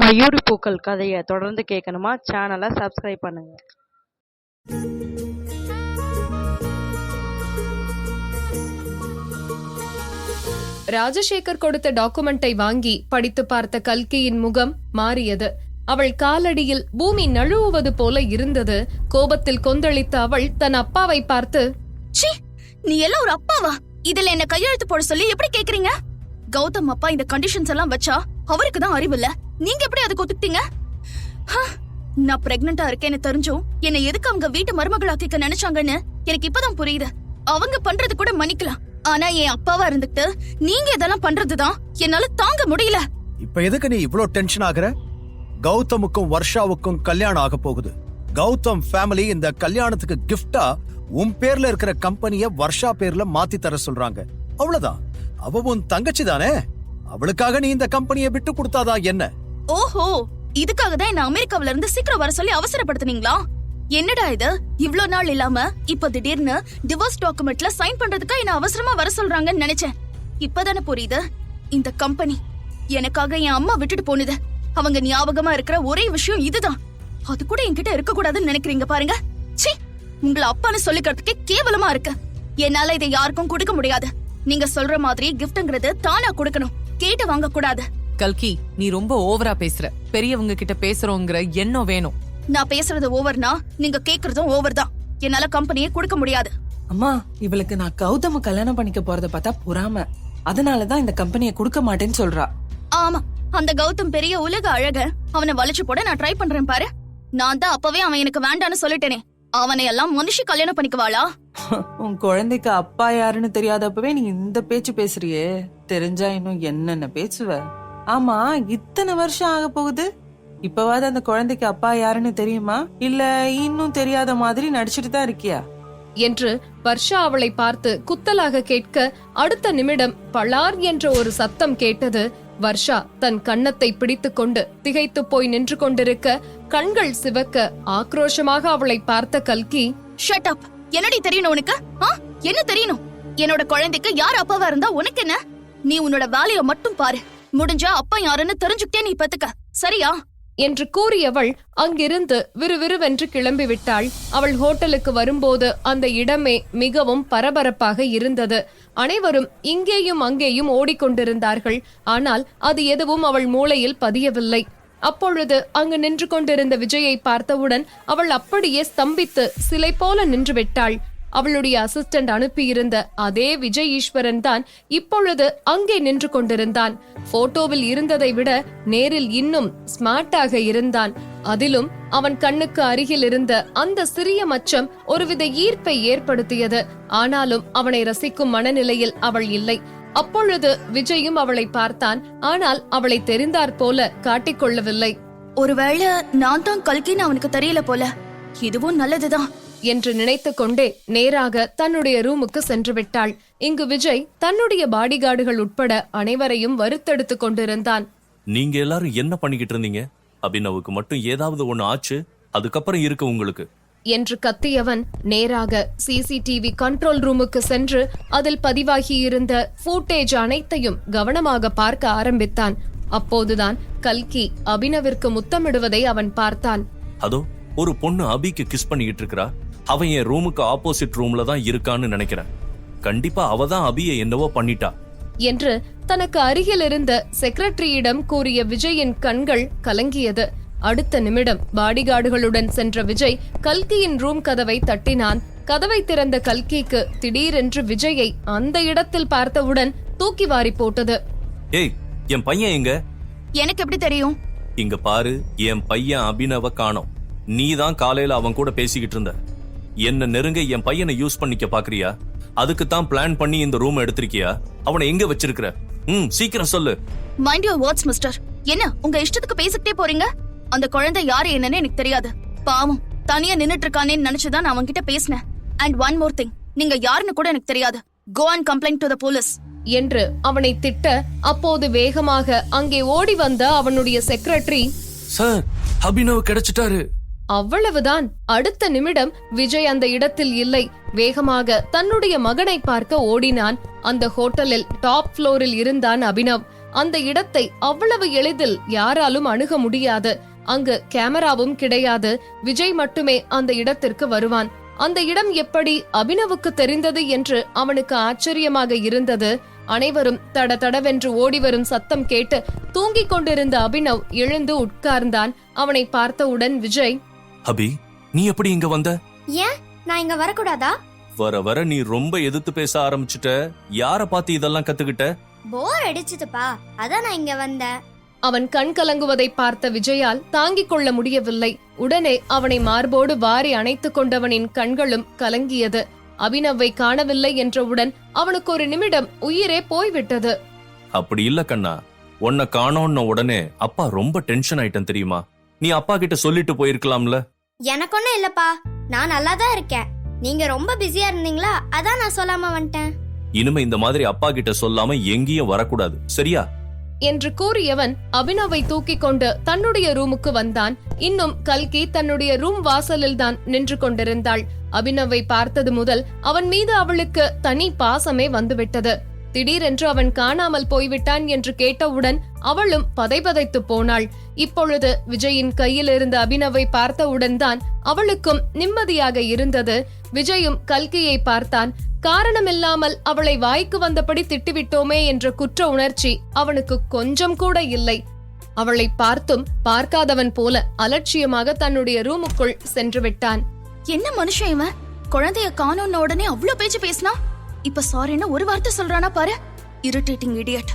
மயூரி பூக்கள் கதையை தொடர்ந்து கேட்கணுமா? சேனலை சப்ஸ்கிரைப் பண்ணுங்க. ராஜசேகர் கொடுத்த டாக்குமெண்டை வாங்கி படித்து பார்த்த கல்கியின் முகம் மாறியது. அவள் காலடியில் பூமி நழுவுவது போல இருந்தது. கோபத்தில் கொந்தளித்த அவள் தன் அப்பாவை பார்த்து, ச்சீ, நீ எல்லாம் ஒரு அப்பாவா? இதுல என்ன கையெழுத்து போட சொல்லி எப்படி கேக்குறீங்க? கௌதம் அப்பா இந்த கண்டிஷன்ஸ் எல்லாம் வச்சா அவருக்கு தான் அறிவு இல்ல. நீங்க எப்படி அதுக்கு ஒத்துக்கிட்டீங்க? நான் பிரெக்னண்டா இருக்கேன்னு தெரிஞ்சும் என்னை எதுக்கு அவங்க வீட்டு மருமகளாக்கிக்க நினைச்சாங்கன்னு எனக்கு இப்பதான் புரியுது. அவங்க பண்றது கூட மன்னிக்கலாம், ஆனா என் அப்பாவா இருந்துட்டு நீங்க இதெல்லாம் பண்றதுதான் என்னால தாங்க முடியல. இப்ப எதுக்கு நீ இவ்ளோ டென்ஷன் ஆகுற? கௌதமுக்கும் வர்ஷாவுக்கும் கல்யாணம் ஆக போகுது. கௌதம் ஃபேமிலி இந்த கல்யாணத்துக்கு கிஃப்டா உன் பேர்ல இருக்கிற கம்பெனிய வர்ஷா பேர்ல மாத்தி தர சொல்றாங்க. அவ்வளவுதான். அவ உன் தங்கச்சி தானே, அவளுக்காக நீ இந்த கம்பெனியை விட்டு கொடுத்தாதா என்ன? ஓஹோ, இதுக்காக தான் என்ன அமெரிக்காவில இருந்து சீக்கிரம் வர சொல்லி அவசரப்படுத்துனீங்களா? என்னடா இது, இவ்ளோ நாள் இல்லாம இப்ப திடீர்னு டிவோர்ஸ் டாக்குமெண்ட்ல சைன் பண்றதுக்கு என்ன அவசரமா வர சொல்றாங்கன்னு நினைச்சேன். இப்பதானே புரியுது. இந்த கம்பெனி எனக்காக என் அம்மா விட்டுட்டு போனது. அவங்க ஞாபகமா இருக்கிற ஒரே விஷயம் இதுதான். அது கூட என்கிட்ட இருக்க கூடாதுன்னு நினைக்கிறீங்க பாருங்க. சீ, உங்களை அப்பான்னு சொல்லிக்கிறதுக்கே கேவலமா இருக்கு. என்னால இதை யாருக்கும் கொடுக்க முடியாது. நீங்க சொல்ற மாதிரி கிஃப்ட்ங்கிறது தானா கொடுக்கணும், கேட்டு வாங்க கூடாது. கல்கி, நீ ரொம்ப ஓவரா பேசுற. பெரியவங்க கிட்ட பேசுறோங்கிற எண்ணம் வேணும். நான் பேசுறது ஓவர்னா நீங்க கேக்குறதும் ஓவர் தான். என்னால கம்பெனியை கொடுக்க முடியாது. அம்மா, இவளுக்கு நான் கௌதம கல்யாணம் பண்ணிக்க போறத பார்த்தா பொறாம. அதனாலதான் இந்த கம்பெனியை கொடுக்க மாட்டேன்னு சொல்றா. ஆமா, அந்த கௌதம் பெரிய உலக அழக. அவனை வளைச்சு போட நான் ட்ரை பண்றேன் பாரு. நான் தான் அப்பவே அவன் எனக்கு வேண்டான்னு சொல்லிட்டேனே. அவனை எல்லாம் மனுஷி கல்யாணம் பண்ணிக்குவாளா? உன் குழந்தைக்கு அப்பா யாருன்னு தெரியாதப்பவே நீ இந்த பேச்சு பேசுறியே, தெரிஞ்சா இன்னும் என்னென்ன பேசுவ. ஆமா, இத்தனை வருஷம் ஆக போகுது. இப்பவாது அந்த குழந்தைக்கு அப்பா யாருன்னு தெரியுமா, இல்ல இன்னும் தெரியாத மாதிரி நடிச்சிட்டு தான் இருக்கியா என்று வர்ஷா அவளை பார்த்து குத்தலாக கேட்க, அடுத்த நிமிடம் பளார் என்ற ஒரு சத்தம் கேட்டது. வர்ஷா தன் கன்னத்தை பிடித்துக் கொண்டு திகைத்து போய் நின்று கொண்டிருக்க, கண்கள் சிவக்க ஆக்ரோஷமாக அவளை பார்த்த கல்கி, ஷட் அப். என்னடி தெரியணும் உனக்கு? என்ன தெரியணும்? என்னோட குழந்தைக்கு யார் அப்பாவா இருந்தா உனக்கு என்ன? நீ உன்னோட வேலைய மட்டும் பாரு. முடிஞ்சா அப்பா யாருன்னு தெரிஞ்சுக்கிட்டே நீ பத்துக்க, சரியா? என்று கூறியவள் அங்கிருந்து விறுவிறுவென்று கிளம்பிவிட்டாள். அவள் ஹோட்டலுக்கு வரும்போது அந்த இடமே மிகவும் பரபரப்பாக இருந்தது. அனைவரும் இங்கேயும் அங்கேயும் ஓடிக்கொண்டிருந்தார்கள். ஆனால் அது எதுவும் அவள் மூளையில் பதியவில்லை. அப்பொழுது அங்கு நின்று கொண்டிருந்த விஜயை பார்த்தவுடன் அவள் அப்படியே ஸ்தம்பித்து சிலை போல நின்று விட்டாள். அவளுடைய அசிஸ்டன்ட் அனுப்பியிருந்த அதே விஜய் ஈஸ்வரன் தான் இப்பொழுது அங்கே நின்று கொண்டிருந்தான். போட்டோவில் இருந்ததை விட நேரில் இன்னும் ஸ்மார்ட்டாக இருந்தான். அதிலும் அவன் கண்ணுக்கு அருகில் இருந்த அந்த சிறிய மச்சம் ஒருவித ஈர்ப்பை ஏற்படுத்தியது. ஆனாலும் அவனை ரசிக்கும் மனநிலையில் அவள் இல்லை. அப்பொழுது விஜயும் அவளை பார்த்தான். ஆனால் அவளை தெரிந்தாற் போல காட்டிக்கொள்ளவில்லை. ஒருவேளை நான் தான் கல்கின்னு அவனுக்கு தெரியல போல. இதுவும் நல்லதுதான் என்று நினைத்து கொண்டே நேராக தன்னுடைய ரூமுக்கு சென்று விட்டாள். இங்கு விஜய் தன்னுடைய பாடிகார்டுகள் உட்பட அனைவரையும் வறுத்தெடுத்து கொண்டிருந்தான். நீங்க எல்லாரும் என்ன பண்ணிக்கிட்டு இருந்தீங்க? அபினவுக்கு மட்டும் ஏதாவது ஒண்ணு ஆச்சு, அதுக்கப்புறம் இருக்கு உங்களுக்கு என்று கத்தியவன் நேராக சிசிடிவி கண்ட்ரோல் ரூமுக்கு சென்று அதில் பதிவாகியிருந்த ஃபூட்டேஜ் அனைத்தையும் கவனமாக பார்க்க ஆரம்பித்தான். அப்போதுதான் கல்கி அபினவிற்கு முத்தமிடுவதை அவன் பார்த்தான். அதோ ஒரு பொண்ணு அபிக்கு கிஸ் பண்ணிக்கிட்டு இருக்கா. அவன் என் ரூமுக்கு ஆப்போசிட் ரூம்ல தான் இருக்கான்னு நினைக்கிறேன். கண்டிப்பா அவதான் அபியை என்னவோ பண்ணிட்டா என்று தனக்கு அருகில் இருந்த செக்ரட்டரியிடம் கூறிய விஜயின் கண்கள் கலங்கியது. அடுத்த நிமிடம் பாடிகார்டுகளுடன் சென்ற விஜய் கல்கியின் ரூம் கதவை தட்டினான். கதவை திறந்த கல்கிக்கு திடீரென்று விஜயை அந்த இடத்தில் பார்த்தவுடன் தூக்கி வாரி போட்டது. ஏய், என் பையன் எங்க? எனக்கு எப்படி தெரியும்? இங்க பாரு, என் பையன் அபினவ காணோம். நீதான் காலையில அவன் கூட பேசிக்கிட்டு இருந்த. என்ன நெருங்க என் பையனை யூஸ் பண்ணிக்க பாக்குறியா? அதுக்கு தான் பிளான் பண்ணி இந்த ரூம் எடுத்திருக்கியா? அவனை எங்க வச்சிருக்கிற? சீக்கிரம் சொல்லு. Mind your words mister. என்ன உங்க இஷ்டத்துக்கு பேசிக்கிட்டே போறீங்க? அந்த குழந்தை யாரு என்னன்னு எனக்கு தெரியாது. பாவம் தனியா நின்னுட்டு இருக்கானேன்னு நினைச்சுதான் நான் அவன்கிட்ட பேசினேன். அண்ட் ஒன் மோர் திங், நீங்க யாருன்னு கூட எனக்கு தெரியாது. Go and complaint to the police என்று அவனை திட்ட, அப்போது வேகமாக அங்கே ஓடி வந்த அவனுடைய செக்ரட்டரி, சார், அபினவ் கிடைச்சிட்டாரு. அவ்வளவுதான். அடுத்த நிமிடம் விஜய் அந்த இடத்தில் இல்லை. வேகமாக தன்னுடைய மகனை பார்க்க ஓடினான். அந்த ஹோட்டலில் டாப் ஃப்ளோரில் இருந்தான் அபினவ். அந்த இடத்தை அவ்வளவு எளிதில் யாராலும் அணுக முடியாது. அங்கு கேமராவும் கிடையாது. விஜய் மட்டுமே அந்த இடத்திற்கு வருவான். அந்த இடம் எப்படி அபினவுக்கு தெரிந்தது என்று அவனுக்கு ஆச்சரியமாக இருந்தது. அனைவரும் தட தடவென்று ஓடிவரும் சத்தம் கேட்டு தூங்கிக் கொண்டிருந்த அபினவ் எழுந்து உட்கார்ந்தான். அவனை பார்த்தவுடன் விஜய், அபி, நீ எப்படி இங்க வந்த? ஏன் நான் இங்க வரக்கூடாதா? வர வர நீ ரொம்ப எதிர்த்து பேச ஆரம்பிச்சுட்ட. யார பார்த்து இதெல்லாம் கத்துக்கிட்ட? போர் அடிச்சுதுப்பா, அதான் நான் இங்க வந்தேன். அவன் கண் கலங்குவதை பார்த்த விஜயால் தாங்கிக் கொள்ள முடியவில்லை. உடனே அவனை மார்போடு வாரி அணைத்துக் கொண்டவனின் கண்களும் கலங்கியது. அபினவை காணவில்லை என்றவுடன் அவனுக்கு ஒரு நிமிடம் உயிரே போய்விட்டது. அப்படி இல்ல கண்ணா, உன்னை காணோன்ன உடனே அப்பா ரொம்ப டென்ஷன் ஆயிட்டேன் தெரியுமா? நீ அப்பா கிட்ட சொல்லிட்டு போயிருக்கலாம்ல. எனக்கு ஒண்ணும் இல்லப்பா, நான் நல்லா தான் இருக்கேன். நீங்க ரொம்ப பிஸியா இருந்தீங்களா, அதான் நான் சொல்லாம வந்துட்டேன். இனிமே இந்த மாதிரி அப்பா கிட்ட சொல்லாம எங்கேயும் வரக்கூடாது, சரியா? என்று கூறியவன் அபினவை தூக்கிக் கொண்டு தன்னுடைய ரூமுக்கு வந்தான். இன்னும் கல்கி தன்னுடைய ரூம் வாசலில் தான் நின்று கொண்டிருந்தாள். அபினவை பார்த்தது முதல் அவன் மீது அவளுக்கு தனி பாசமே வந்துவிட்டது. திடீரென்று அவன் காணாமல் போய்விட்டான் என்று கேட்டவுடன் அவளும் பதைபதைத்து போனாள். இப்பொழுது விஜயின் கையில் இருந்த அபினவை பார்த்தவுடன் தான் அவளுக்கும் நிம்மதியாக இருந்தது. விஜயும் கல்கியை பார்த்தான். காரணமில்லாமல் அவளை வாய்க்கு வந்தபடி திட்டிவிட்டோமே என்ற குற்ற உணர்ச்சி அவனுக்கு கொஞ்சம் கூட இல்லை. அவளை பார்த்தும் பார்க்காதவன் போல அலட்சியமாக தன்னுடைய ரூமுக்குள் சென்று விட்டான். என்ன மனுஷன் இவன்? குழந்தைய காணோன்ன உடனே அவ்வளவு பேச்சு பேசினா, இப்ப சாரின்னு ஒரு வார்த்தை சொல்றானா பாரு. Irritating idiot.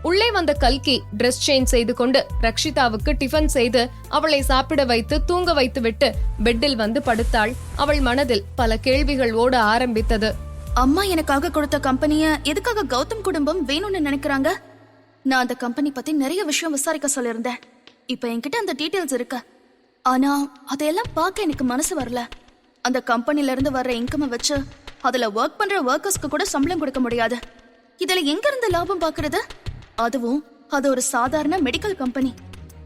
உள்ளே வந்த கல்கி டிரெஸ் சேஞ்ச் செய்து கொண்டு ரக்ஷிதாவுக்கு டிஃபன் செய்து அவளை சாப்பிட வைத்து தூங்க வைத்து விட்டு பெட்டில் வந்து படுத்தாள். அவள் மனதில் பல கேள்விகள் ஓட ஆரம்பித்தது. அம்மா எனக்காக கொடுத்த கம்பெனிய எதுக்காக கௌதம் குடும்பம் வேணும்னு நினைக்கிறாங்க? நான் அந்த கம்பெனி பத்தி நிறைய விஷயம் விசாரிக்க சொல்லியிருந்தேன். இப்ப என்கிட்ட அந்த டீடைல்ஸ் இருக்கு. ஆனா அதையெல்லாம் பார்க்க எனக்கு மனசு வரல. அந்த கம்பெனில இருந்து வர்ற இன்கம் வச்சு அதுல ஒர்க் பண்ற ஒர்க்கர்ஸ்க்கு கூட சம்பளம் கொடுக்க முடியாது. இதுல எங்க இருந்து லாபம் பாக்குறது? அதுவும் அது ஒரு சாதாரண மெடிக்கல் கம்பெனி.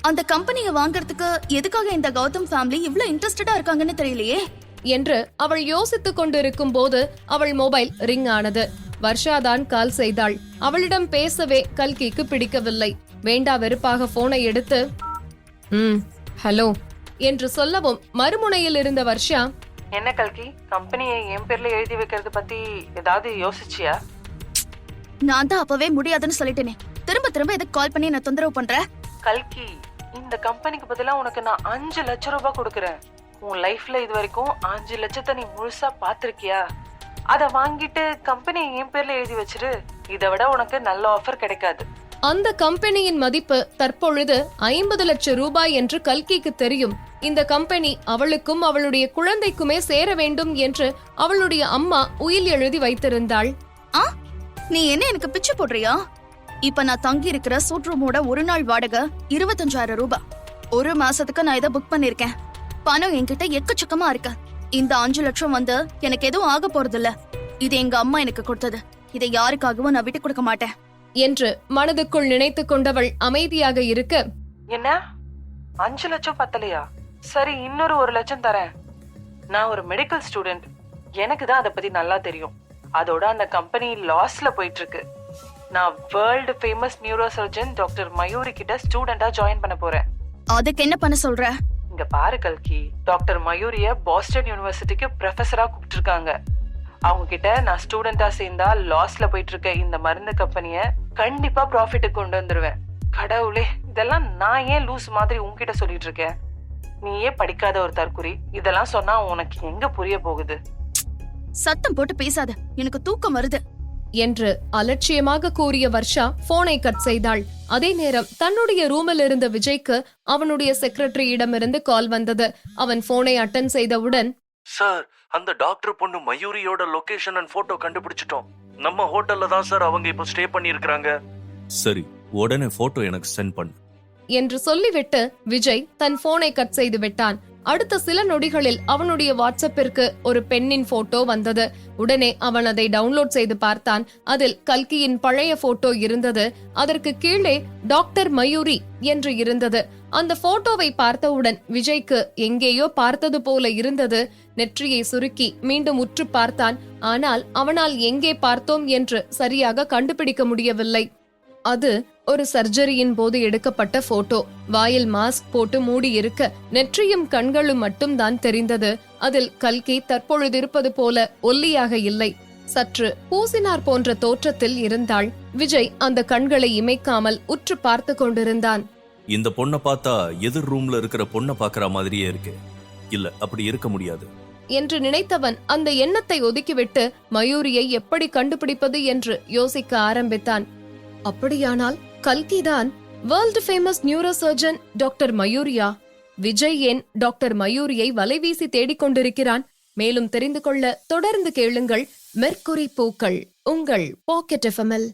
அந்த கம்பெனியை வாங்கறதுக்கு எதுக்காக இந்த கௌதம் ஃபேமிலி இவ்ளோ இன்ட்ரெஸ்டடா இருக்காங்கன்னு தெரியலையே என்று அவள் யோசித்துக் கொண்டிருக்கும் போது அவள் மொபைல் ரிங் ஆனது. வர்ஷாதான் கால் செய்தாள். அவளிடம் பேசவே கல்கிக்கு பிடிக்கவில்லை. வேண்டா வெறுப்பாக போனை எடுத்து ஹலோ என்று சொல்லவும் மறுமுனையில் இருந்த வர்ஷா, என்ன கல்கி, கம்பெனியை என் பேர்ல எழுதி வைக்கிறது பத்தி ஏதாவது யோசிச்சியா? நான் தான் அப்பவே முடியாதுன்னு சொல்லிட்டேனே. திரும்ப திரும்ப எதுக்கு கால் பண்ணி நான் தொந்தரவு பண்ற? கல்கி, இந்த கம்பெனிக்கு பதிலா உனக்கு நான் 5 லட்சம் ரூபாய் கொடுக்கறேன். உன் லைஃப்ல இது வரைக்கும் 5 லட்சத்தை நீ முழுசா பாத்திருக்கியா? அத வாங்கிட்டு கம்பெனியை என் பேர்ல எழுதி வச்சிரு. இதை விட உனக்கு நல்ல ஆஃபர் கிடைக்காது. அந்த கம்பெனியின் மதிப்பு தற்பொழுது 50 லட்சம் ரூபாய் என்று கல்கிக்கு தெரியும். இந்த கம்பெனி அவளுக்கும் அவளுடைய குழந்தைக்குமே சேர வேண்டும் என்று அவளுடைய அம்மா உயில் எழுதி வைத்திருந்தாள். நீ என்ன எனக்கு பிச்சை போடுறியா? இப்ப நான் தங்கி இருக்கிற சூட் ரூமோட ஒரு நாள் வாடகை 25,000 ரூபாய். ஒரு மாசத்துக்கு நான் இதை புக் பண்ணிருக்கேன். பணம் என்கிட்ட எக்கச்சக்கமா இருக்கு. இந்த 5 லட்சம் வந்து எனக்கு எதுவும் ஆக போறது இல்ல. இது எங்க அம்மா எனக்கு கொடுத்தது. இதை யாருக்காகவும் நான் விட்டு கொடுக்க மாட்டேன் என்று மனதுக்குள் நினைத்துக் கொண்டவள் அமைதியாக இருக்க, என்ன 5 லட்சம் பத்தலையா? சரி, இன்னொரு 1 லட்சம் தரேன். நான் ஒரு மெடிக்கல் ஸ்டூடெண்ட். எனக்கு தான் அதை பத்தி நல்லா தெரியும். அதோட அந்த கம்பெனி லாஸ்ல போயிட்டு இருக்கு. நான் world famous neuro surgeon doctor Mayuri கிட்ட ஸ்டூடெண்டா ஜாயின் பண்ண போறேன். அதுக்கு என்ன பண்ண சொல்ற? இங்க பாரு கல்கி, டாக்டர் மயூரிய பாஸ்டன் யூனிவர்சிட்டிக்கு ப்ரொஃபஸரா கூப்பிட்டுருக்காங்க. அவங்க கிட்ட நான் ஸ்டூடெண்டா சேர்ந்தா லாஸ்ல போயிட்டு இருக்க இந்த மருந்து கம்பெனிய கண்டிப்பா ப்ராஃபிட்டுக்கு கொண்டு வந்துருவேன். கடவுளே, இதெல்லாம் நான் ஏன் லூஸ் மாதிரி உன்கிட்ட சொல்லிட்டு இருக்கேன்? நீயே படிக்காத ஒரு தற்குறி, இதெல்லாம் சொன்னா உனக்கு எங்க புரிய போகுது? சத்தம் போட்டு பேசாத, எனக்கு தூக்கம் வருது என்று அலட்சியமாக கூறிய வர்ஷா போனை கட் செய்தாள். அதே நேரம் தன்னுடைய ரூமில் இருந்த விஜய்க்கு அவனுடைய செக்ரட்டரியிடமிருந்து கால் வந்தது. அவன் போனை அட்டன் செய்தவுடன், சார், அந்த டாக்டர் பொண்ணு மயூரியோட லொகேஷன் அண்ட் போட்டோ கண்டுபிடிச்சிட்டோம். நம்ம ஹோட்டல்ல தான் சார் அவங்க இப்ப ஸ்டே பண்ணி இருக்காங்க. சரி, உடனே போட்டோ எனக்கு சென்ட் பண்ணு என்று சொல்லிவிட்டு விஜய் தன் போனை கட் செய்து விட்டான். அடுத்த சில நொடிகளில் அவனுடைய வாட்ஸ்அப்பிற்கு ஒரு பெண்ணின் போட்டோ வந்தது. உடனே அவன் அதை டவுன்லோட் செய்து பார்த்தான். அதில் கல்கியின் பழைய போட்டோ இருந்தது. அதற்கு கீழே டாக்டர் மயூரி என்று இருந்தது. அந்த போட்டோவை பார்த்தவுடன் விஜய்க்கு எங்கேயோ பார்த்தது போல இருந்தது. நெற்றியை சுருக்கி மீண்டும் உற்று பார்த்தான். ஆனால் அவனால் எங்கே பார்த்தோம் என்று சரியாக கண்டுபிடிக்க முடியவில்லை. அது ஒரு சர்ஜரியின் போது எடுக்கப்பட்ட போட்டோ. வாயில் மாஸ்க் போட்டு மூடி இருக்க நெற்றியும் கண்களும் மட்டும்தான் தெரிந்தது. அதில் கல்கி தற்பொழுது இருப்பது போல ஒல்லியாக இல்லை, சற்று பூசினார் போன்ற தோற்றத்தில் இருந்தாள். விஜய் அந்த கண்களை இமைக்காமல் உற்று பார்த்து கொண்டிருந்தான். இந்த பொண்ணை பார்த்தா எதிர் ரூம்ல இருக்கிற பொண்ணை பாக்குற மாதிரியே இருக்கு. இல்ல, அப்படி இருக்க முடியாது என்று நினைத்தவன் அந்த எண்ணத்தை ஒதுக்கிவிட்டு மயூரியை எப்படி கண்டுபிடிப்பது என்று யோசிக்க ஆரம்பித்தான். அப்படியானால் கல்கிதான் world famous neuro surgeon doctor மயூரியா? விஜய் ஏன் டாக்டர் மயூரியை வலைவீசி தேடிக்கொண்டிருக்கிறான்? மேலும் தெரிந்து கொள்ள தொடர்ந்து கேளுங்கள் மெர்க்குரி பூக்கள், உங்கள் பாக்கெட் எஃப்எம்எல்.